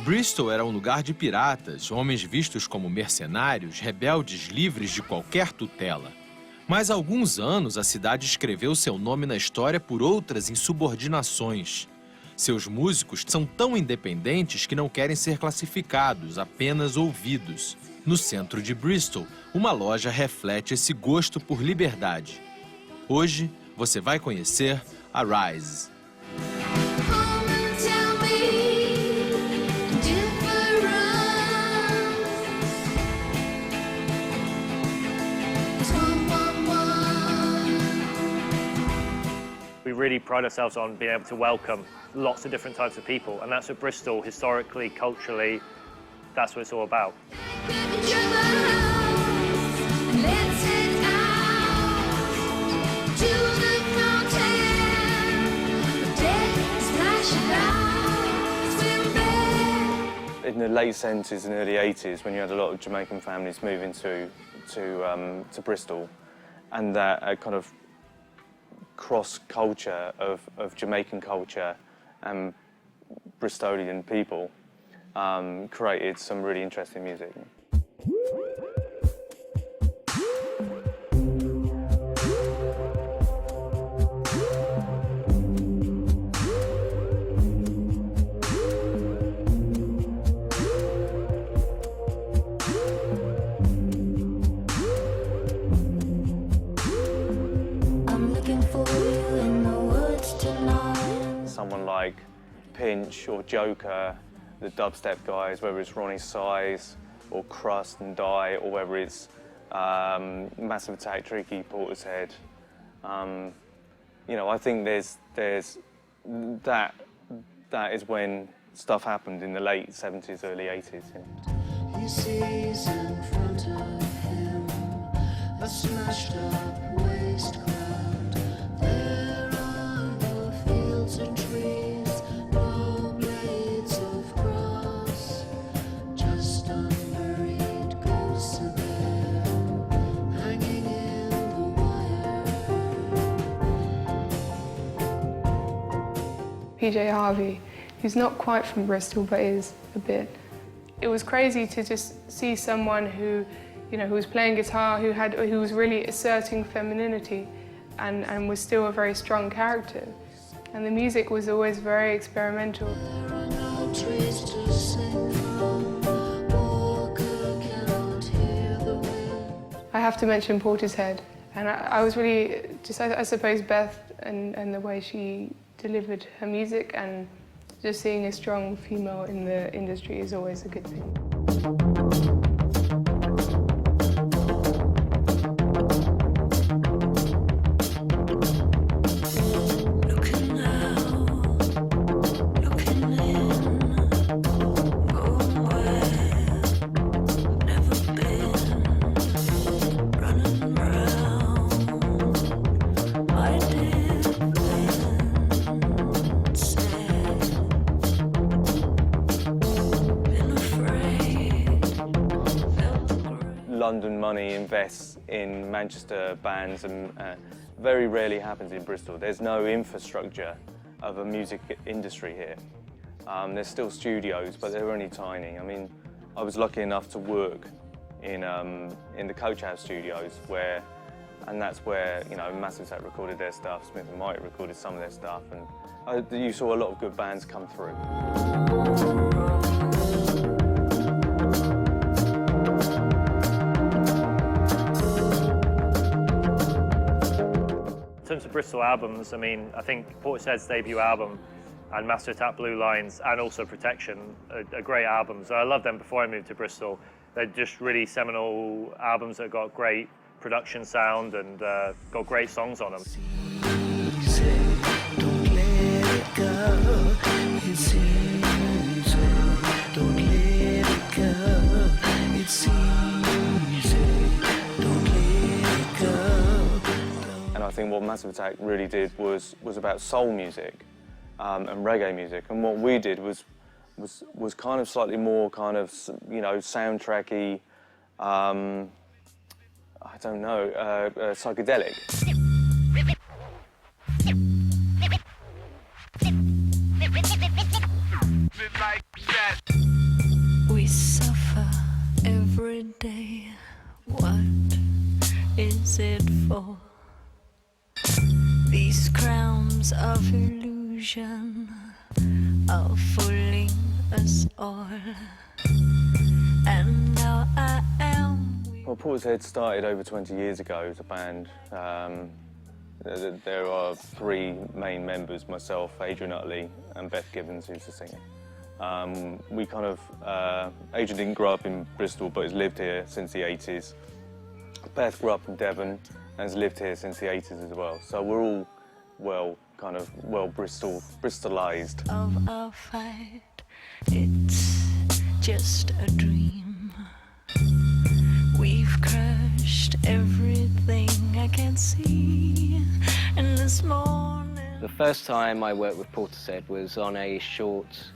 Bristol era um lugar de piratas, homens vistos como mercenários, rebeldes livres de qualquer tutela. Mas há alguns anos a cidade escreveu seu nome na história por outras insubordinações. Seus músicos são tão independentes que não querem ser classificados, apenas ouvidos. No centro de Bristol, uma loja reflete esse gosto por liberdade. Hoje, você vai conhecer a Rise. We really pride ourselves on being able to welcome lots of different types of people, and that's what Bristol, historically, culturally, that's what it's all about. In the late 70s and early 80s, when you had a lot of Jamaican families moving to Bristol, and that kind of cross culture of Jamaican culture and Bristolian people created some really interesting music. Someone like Pinch or Joker, the dubstep guys, whether it's Ronnie Size or Crust and Die, or whether it's Massive Attack, Tricky, Portishead. You know, I think there's that is when stuff happened in the late 70s, early 80s. Yeah. He sees in front of him a smashed up waste ground. There are no fields and trees, no blades of grass, just unburied ghosts of air hanging in the wire. PJ Harvey, who's not quite from Bristol but is a bit. It was crazy to just see someone who, you know, who was playing guitar, who was really asserting femininity and was still a very strong character. And the music was always very experimental. There are no trees to sing from, Walker cannot hear the wind. I have to mention Portishead, and I was really just, I suppose, Beth and the way she delivered her music, and just seeing a strong female in the industry is always a good thing. London money invests in Manchester bands, and very rarely happens in Bristol. There's no infrastructure of a music industry here. There's still studios, but they're only tiny. I mean, I was lucky enough to work in the Coach House studios, and that's where, you know, Massive Attack recorded their stuff, Smith and Mike recorded some of their stuff, and you saw a lot of good bands come through. In terms of Bristol albums, I mean, I think Portishead's debut album and Master Attack Blue Lines and also Protection are great albums. I loved them before I moved to Bristol. They're just really seminal albums that got great production sound and got great songs on them. And I think what Massive Attack really did was about soul music and reggae music, and what we did was kind of slightly more kind of, you know, soundtracky, I don't know, psychedelic. Like that. illusion of fooling us all. And now I am. Well, Portishead started over 20 years ago as a band. There are three main members, myself, Adrian Utley, and Beth Gibbons, who's the singer. Adrian didn't grow up in Bristol, but has lived here since the 80s. Beth grew up in Devon and has lived here since the 80s as well. So we're all well Bristolised. Of our fight, it's just a dream. We've crushed everything I can see. And this morning. The first time I worked with Portishead was on a short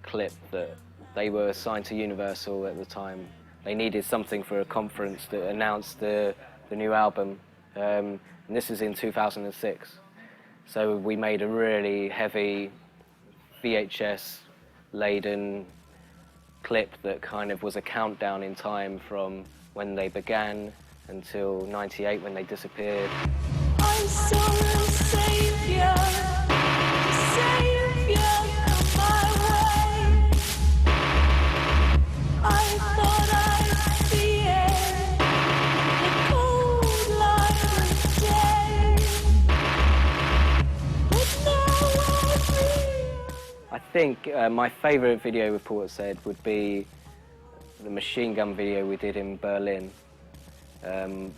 clip that they were signed to Universal at the time. They needed something for a conference that announced the new album, and this is in 2006. So we made a really heavy VHS-laden clip that kind of was a countdown in time from when they began until '98 when they disappeared. I saw a savior, come my way. I thought I'd see it, the cold light of day. But now I feel. I think my favourite video with Portishead would be the Machine Gun video we did in Berlin.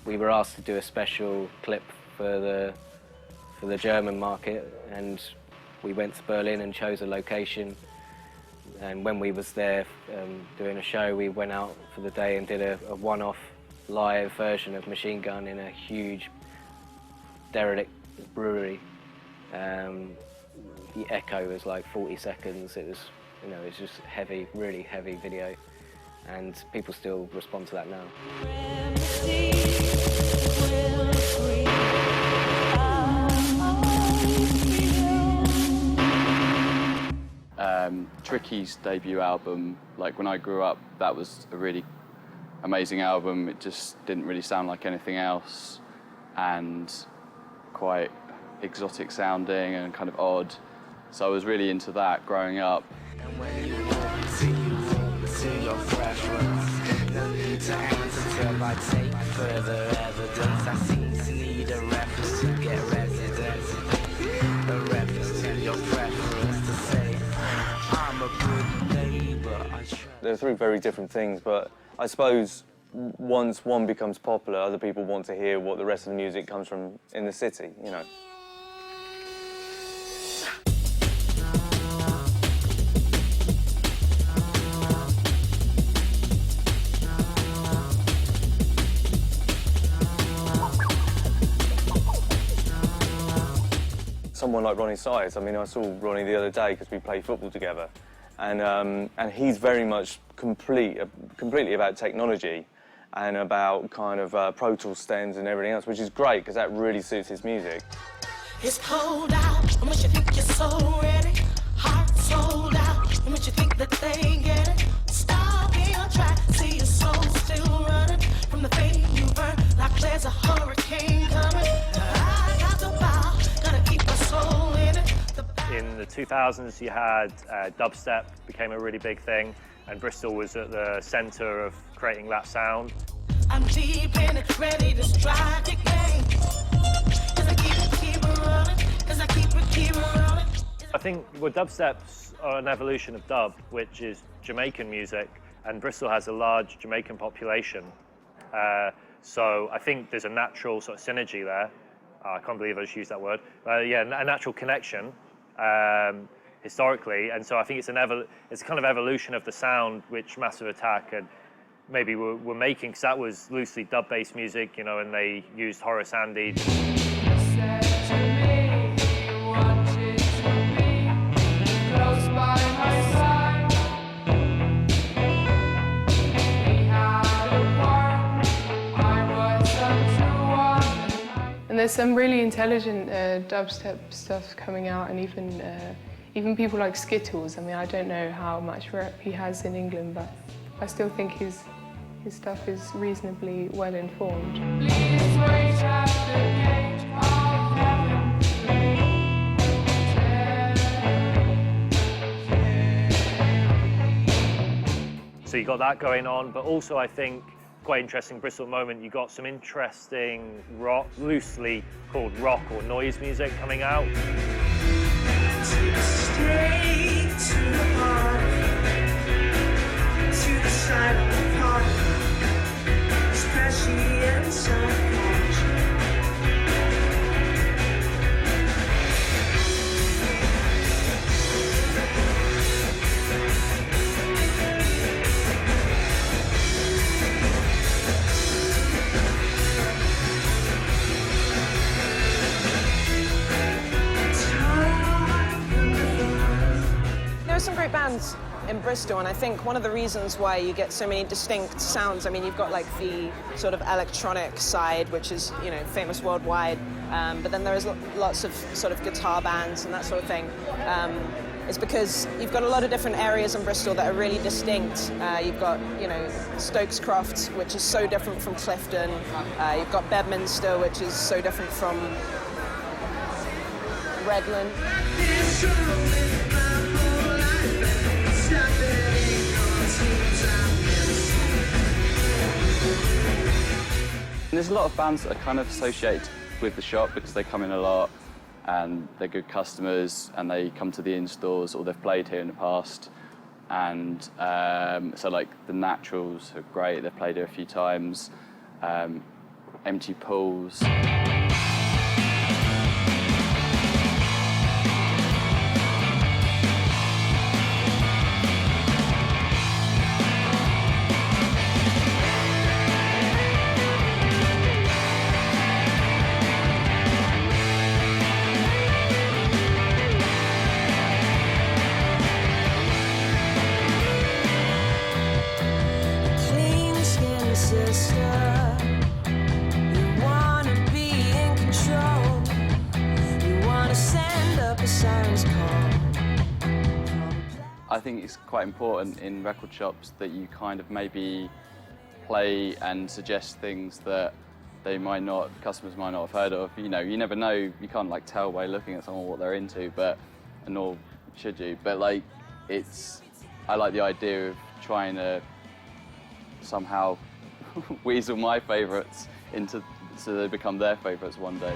We were asked to do a special clip for the German market, and we went to Berlin and chose a location. And when we was there doing a show, we went out for the day and did a one-off live version of Machine Gun in a huge derelict brewery. The echo was like 40 seconds. It was, you know, it's just heavy, really heavy video, and people still respond to that now. Tricky's debut album, like when I grew up, that was a really amazing album. It just didn't really sound like anything else, and quite exotic sounding and kind of odd. So I was really into that growing up. And when you walk, see your preference. No need to answer till I take further evidence. I seem to need a reference to get residence. A reference to your preference to say I'm a good neighbor. They're three very different things, but I suppose once one becomes popular, other people want to hear what the rest of the music comes from in the city, you know. Someone like Ronnie Size, I mean, I saw Ronnie the other day because we play football together, and he's very much completely about technology and about kind of Pro Tool stems and everything else, which is great because that really suits his music. It's cold out, and when you think you're so ready, heart sold out, and when you think that they get it, stop in your track, see your soul still running from the fame you burn, like there's a hurricane coming. I got the power, gonna keep my soul in it. In the 2000s, you had dubstep became a really big thing, and Bristol was at the centre of creating that sound. I'm deep in it, ready to strike again. Cause I keep running, cause I keep running. I think dubsteps are an evolution of dub, which is Jamaican music, and Bristol has a large Jamaican population. So I think there's a natural sort of synergy there. I can't believe I just used that word. Yeah, a natural connection historically, and so I think it's a kind of evolution of the sound which Massive Attack and maybe were making, because that was loosely dub-based music, you know, and they used Horace Andy. And there's some really intelligent dubstep stuff coming out, and even people like Skittles. I mean, I don't know how much rep he has in England, but I still think his stuff is reasonably well informed. you got that going on, but also I think quite interesting Bristol at the moment, you got some interesting rock, loosely called rock or noise music coming out. Straight to the heart, to the side of the heart, especially inside college. There are some great bands in Bristol, and I think one of the reasons why you get so many distinct sounds, I mean, you've got like the sort of electronic side, which is, you know, famous worldwide, but then there is lots of sort of guitar bands and that sort of thing. It's because you've got a lot of different areas in Bristol that are really distinct. You've got, you know, Stokes Croft, which is so different from Clifton. You've got Bedminster, which is so different from Redland. There's a lot of bands that are kind of associated with the shop because they come in a lot and they're good customers and they come to the in-stores or they've played here in the past. And so like the Naturals are great, they've played here a few times. Empty Pools. Clean skin sister, you wanna be in control. You wanna send up a siren's call. I think it's quite important in record shops that you kind of maybe play and suggest things that customers might not have heard of. You know, you never know, you can't like tell by looking at someone what they're into, and nor should you. But like, I like the idea of trying to somehow weasel my favourites so they become their favourites one day.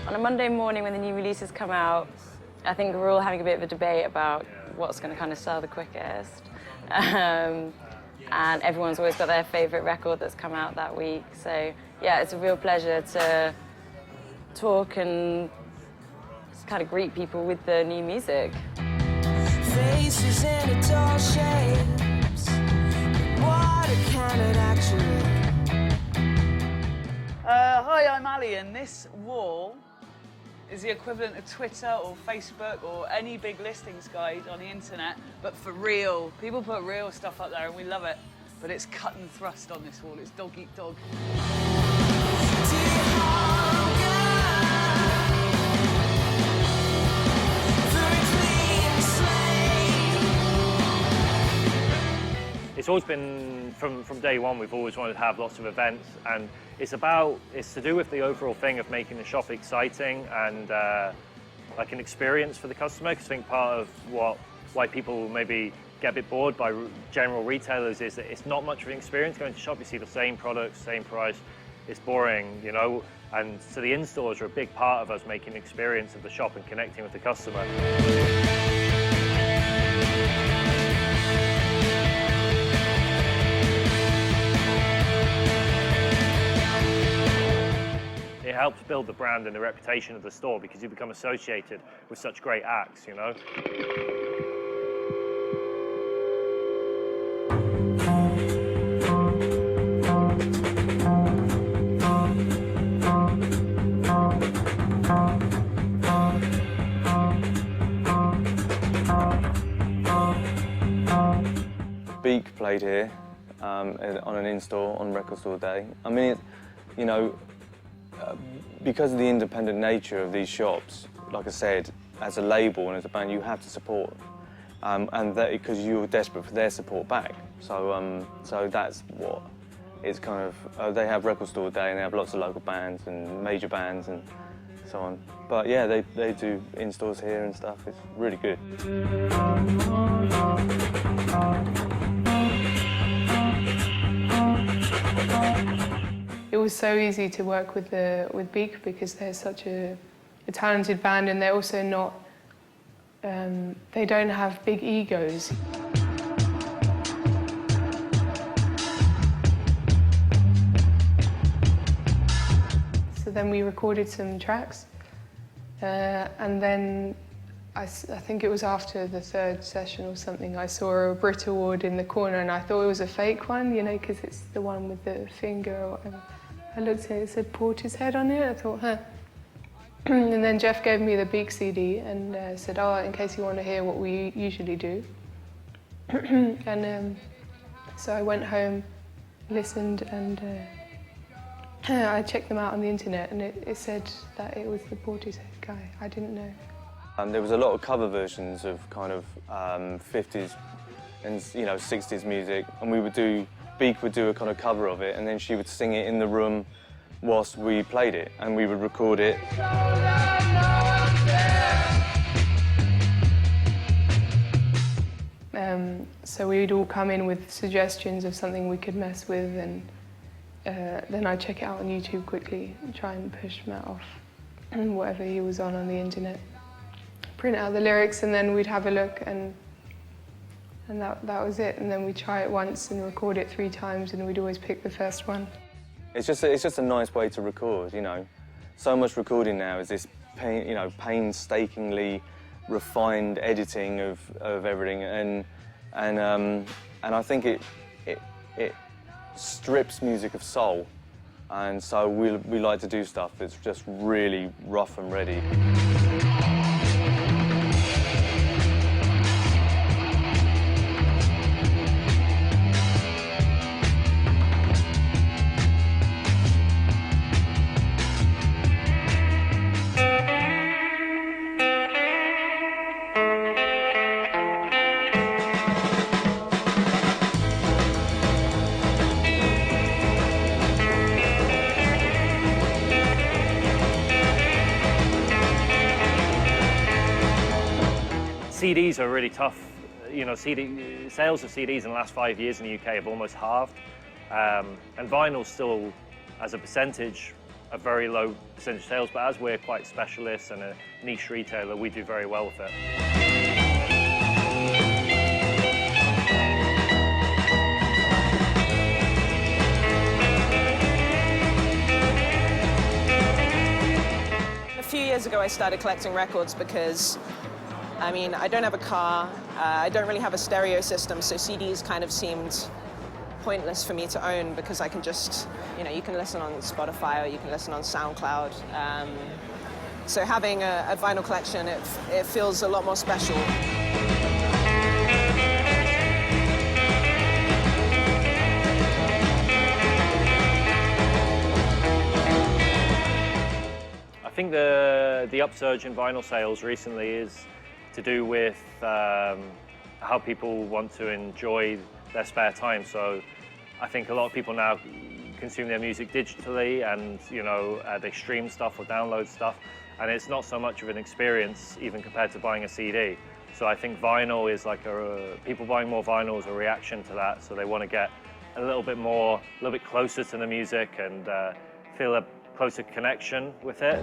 On a Monday morning when the new releases come out, I think we're all having a bit of a debate about what's going to kind of sell the quickest. And everyone's always got their favourite record that's come out that week. So yeah, it's a real pleasure to talk and kind of greet people with the new music. Faces in its all shapes. Water cannon actually. Hi, I'm Ali, and this wall is the equivalent of Twitter or Facebook or any big listings guide on the internet, but for real. People put real stuff up there and we love it, but it's cut and thrust on this wall. It's dog eat dog. It's always been, from day one, we've always wanted to have lots of events, and it's to do with the overall thing of making the shop exciting and like an experience for the customer, because I think part of why people maybe get a bit bored by general retailers is that it's not much of an experience going to shop. You see the same products, same price, it's boring, you know, and so the in-stores are a big part of us making an experience of the shop and connecting with the customer. It helps build the brand and the reputation of the store because you become associated with such great acts, you know? Beak played here on an in-store on Record Store Day. I mean, you know, because of the independent nature of these shops, like I said, as a label and as a band, you have to support, and that because you're desperate for their support back. So that's what it's kind of. They have record store day and they have lots of local bands and major bands and so on. But yeah, they do in-stores here and stuff. It's really good. It was so easy to work with Beak because they're such a talented band, and they're also not. They don't have big egos. So then we recorded some tracks, and then I think it was after the third session or something, I saw a Brit Award in the corner and I thought it was a fake one, you know, because it's the one with the finger or whatever. I looked at it, it said Portishead on it, I thought, huh. And then Jeff gave me the Beak CD and said, oh, in case you want to hear what we usually do. And so I went home, listened, and I checked them out on the internet, and it said that it was the Portishead guy. I didn't know. There was a lot of cover versions of kind of 50s and 60s music, and Beak would do a kind of cover of it, and then she would sing it in the room whilst we played it, and we would record it. So we'd all come in with suggestions of something we could mess with, and then I'd check it out on YouTube quickly and try and push Matt off whatever he was on the internet. Print out the lyrics, and then we'd have a look, and that was it. And then we'd try it once and record it 3 times, and we'd always pick the first one. It's just a nice way to record, you know. So much recording now is this painstakingly refined editing of everything, and I think it strips music of soul, and so we like to do stuff that's just really rough and ready. CDs are really tough. You know, sales of CDs in the last 5 years in the UK have almost halved, and vinyl's still, as a percentage, a very low percentage of sales. But as we're quite specialists and a niche retailer, we do very well with it. A few years ago, I started collecting records because I mean, I don't have a car, I don't really have a stereo system, so CDs kind of seemed pointless for me to own because I can just, you can listen on Spotify or you can listen on SoundCloud. So having a vinyl collection, it feels a lot more special. I think the upsurge in vinyl sales recently is to do with how people want to enjoy their spare time. So I think a lot of people now consume their music digitally, and they stream stuff or download stuff, and it's not so much of an experience even compared to buying a CD. So I think vinyl is like people buying more vinyl is a reaction to that. So they want to get a little bit closer to the music and feel a closer connection with it.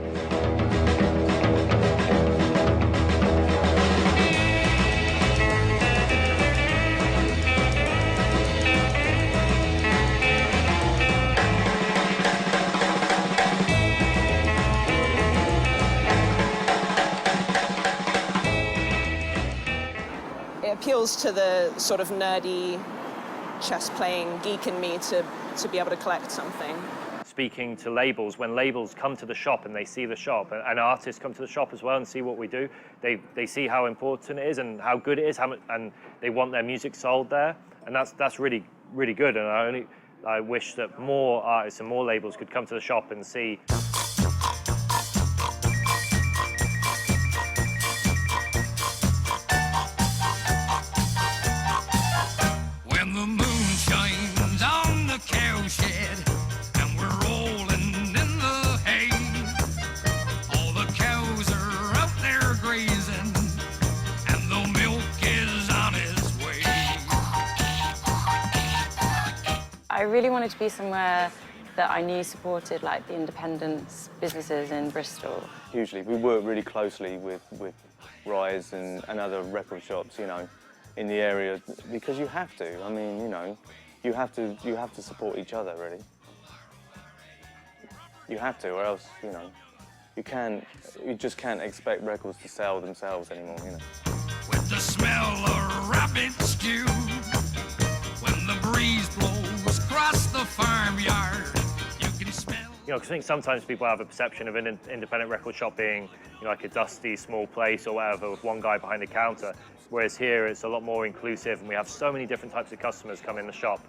Appeals to the sort of nerdy, chess-playing geek in me to be able to collect something. Speaking to labels, when labels come to the shop and they see the shop, and artists come to the shop as well and see what we do, they see how important it is and how good it is, and they want their music sold there, and that's really, really good. And I wish that more artists and more labels could come to the shop and see. When the moon really wanted to be somewhere that I knew supported like the independent businesses in Bristol. Hugely. We work really closely with Rise and other record shops, you know, in the area, because you have to. I mean, you know, you have to support each other, really. You have to, or else, you know, you just can't expect records to sell themselves anymore, you know. With the smell of rabbit stew, when the breeze blows across the farmyard, you can smell. You know, because I think sometimes people have a perception of an independent record shop being, you know, like a dusty, small place or whatever with one guy behind the counter, whereas here it's a lot more inclusive and we have so many different types of customers come in the shop.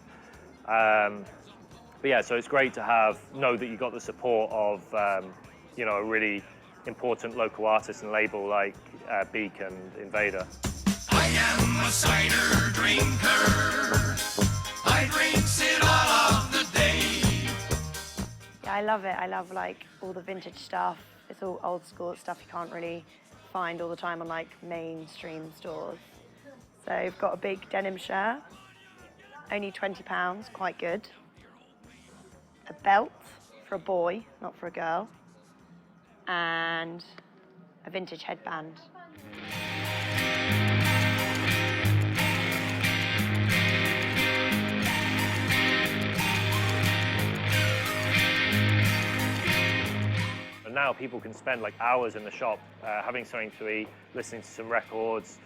But yeah, so it's great to know that you got the support of, you know, a really important local artist and label like Beak and Invader. I am a cider drinker. I drinks it all of the day. Yeah, I love it. I love like all the vintage stuff. It's all old school stuff you can't really find all the time on like mainstream stores. So I've got a big denim shirt, only £20, quite good. A belt for a boy, not for a girl, and a vintage headband. And now people can spend like hours in the shop having something to eat, listening to some records,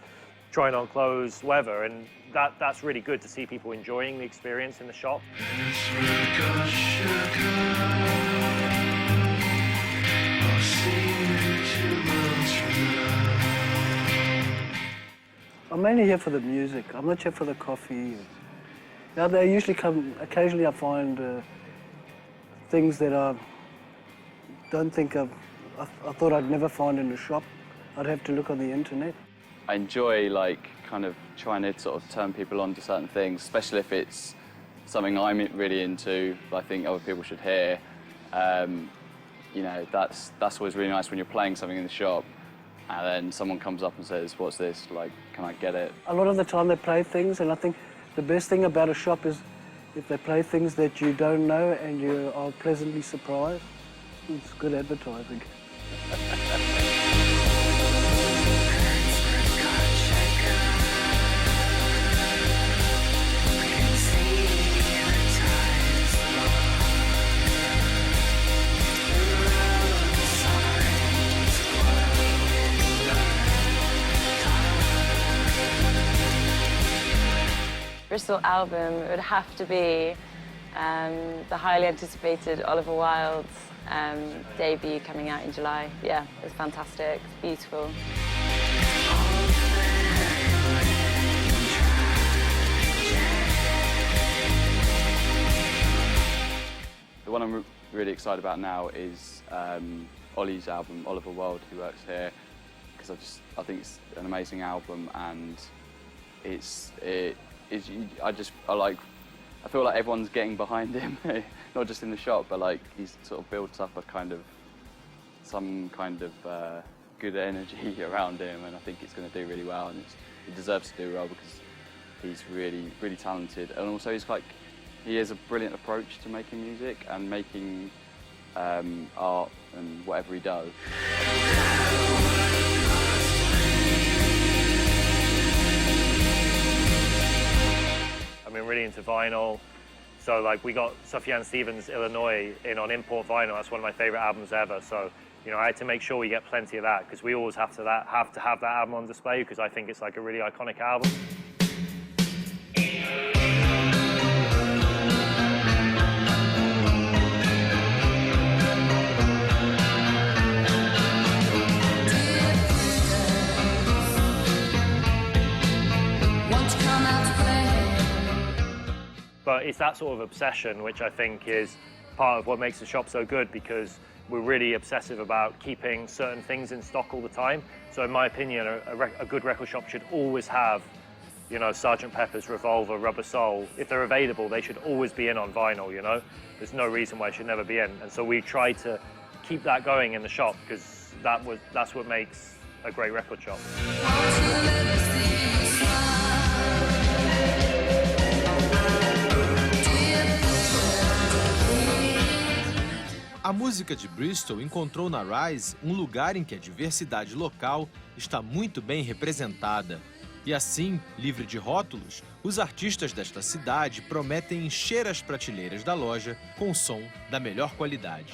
trying on clothes, whatever, and that's really good to see people enjoying the experience in the shop. I'm mainly here for the music. I'm not here for the coffee. Yeah, they usually come, occasionally I find things that I don't think I thought I'd never find in a shop. I'd have to look on the internet. I enjoy like kind of trying to sort of turn people on to certain things, especially if it's something I'm really into, but I think other people should hear. You know, that's always really nice when you're playing something in the shop and then someone comes up and says, "What's this? Like, can I get it?" A lot of the time they play things, and I think the best thing about a shop is if they play things that you don't know and you are pleasantly surprised. It's good advertising. Bristol album, it would have to be the highly anticipated Oliver Wilde's debut coming out in July. Yeah, it's fantastic, it's beautiful. The one I'm really excited about now is Ollie's album, Oliver Wilde, who works here, because I think it's an amazing album, and I feel like everyone's getting behind him, not just in the shop, but like he's sort of built up some kind of good energy around him, and I think it's going to do really well, and he deserves to do well because he's really, really talented, and also he has a brilliant approach to making music and making art and whatever he does. I mean, really into vinyl. So like we got Sufjan Stevens' Illinois in on import vinyl. That's one of my favorite albums ever. So, you know, I had to make sure we get plenty of that because we always have to have that album on display because I think it's like a really iconic album. But it's that sort of obsession which I think is part of what makes the shop so good because we're really obsessive about keeping certain things in stock all the time. So in my opinion, a good record shop should always have, you know, Sgt. Pepper's, Revolver, Rubber Soul. If they're available, they should always be in on vinyl, you know? There's no reason why it should never be in. And so we try to keep that going in the shop because that's what makes a great record shop. A música de Bristol encontrou na Rise um lugar em que a diversidade local está muito bem representada. E assim, livre de rótulos, os artistas desta cidade prometem encher as prateleiras da loja com som da melhor qualidade.